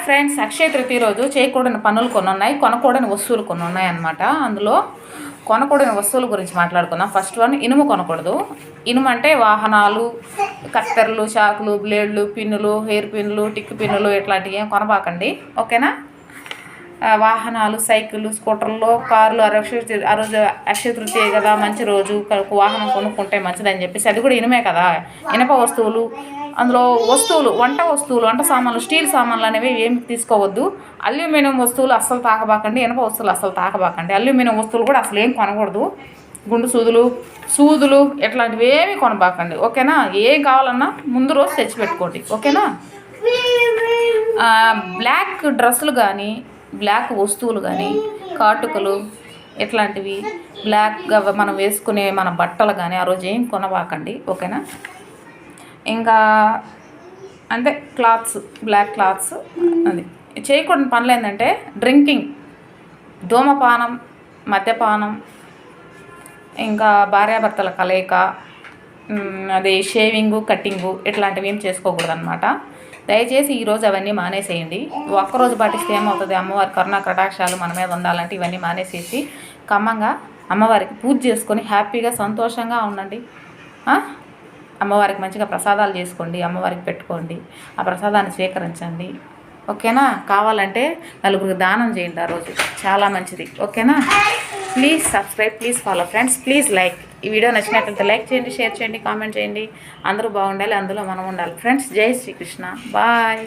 Friends, Akshaya Tritiya రోజు చేయకూడని పనులు కొన్ని ఉన్నాయి, కొనకూడని వస్తువులు కొన్ని ఉన్నాయన్నమాట. అందులో కొనకూడని వస్తువుల గురించి మాట్లాడుకుందాం. ఫస్ట్ వన్, ఇనుము కొనకూడదు. ఇనుము అంటే వాహనాలు, కత్తెరలు, చాకులు, బ్లేడ్లు, పిన్నులు, హెయిర్ పిన్నులు, టిక్ పిన్నులు ఇట్లాంటివి ఏం కొనబాకండి, ఓకేనా. వాహనాలు, సైకిళ్ళు, స్కూటర్లు, కార్లు ఆ రోజు అక్షయ తృతీయ కదా, మంచి రోజు, వాహనం కొనుక్కుంటే మంచిదని చెప్పేసి అది కూడా ఇనుమే కదా. ఇనప వస్తువులు, అందులో వస్తువులు, వంట వస్తువులు, వంట సామాన్లు, స్టీల్ సామాన్లు అనేవి ఏమి తీసుకోవద్దు. అల్యూమినియం వస్తువులు అస్సలు తాకబాకండి, ఇనప వస్తువులు అస్సలు తాకబాకండి. అల్యూమినియం వస్తువులు కూడా అసలు ఏం కొనకూడదు. గుండు సూదులు ఇట్లాంటివి ఏమి కొనబాకండి, ఓకేనా. ఏం కావాలన్నా ముందు రోజు తెచ్చిపెట్టుకోండి, ఓకేనా. బ్లాక్ డ్రెస్సులు కానీ, బ్లాక్ వస్తువులు కానీ, కాటుకలు ఇట్లాంటివి, బ్లాక్గా మనం వేసుకునే మన బట్టలు కానీ ఆ రోజు ఏం కొనబాకండి, ఓకేనా. ఇంకా అంటే క్లాత్స్, బ్లాక్ క్లాత్స్. అది చేయకూడని పనులు ఏంటంటే డ్రింకింగ్, ధూమపానం, మద్యపానం, ఇంకా భార్యాభర్తల కలయిక, అది షేవింగు, కట్టింగు ఇట్లాంటివి ఏం చేసుకోకూడదు అనమాట. దయచేసి ఈరోజు అవన్నీ మానేసేయండి. ఒక్కరోజు పాటిస్తే ఏమవుతుంది, అమ్మవారి కరుణా కటాక్షాలు మన మీద ఉండాలంటే ఇవన్నీ మానేసేసి ఖమ్మంగా అమ్మవారికి పూజ చేసుకొని హ్యాపీగా సంతోషంగా ఉండండి. అమ్మవారికి మంచిగా ప్రసాదాలు చేసుకోండి, అమ్మవారికి పెట్టుకోండి, ఆ ప్రసాదాన్ని స్వీకరించండి, ఓకేనా. కావాలంటే నలుగురికి దానం చేయండి ఆ రోజు, చాలా మంచిది, ఓకేనా. Please subscribe, please follow friends, please like. ఈ వీడియో నచ్చినట్లయితే లైక్ చేయండి, షేర్ చేయండి, కామెంట్ చేయండి. అందరూ బాగుండాలి, అందులో మనం ఉండాలి ఫ్రెండ్స్. జై శ్రీకృష్ణ, బాయ్.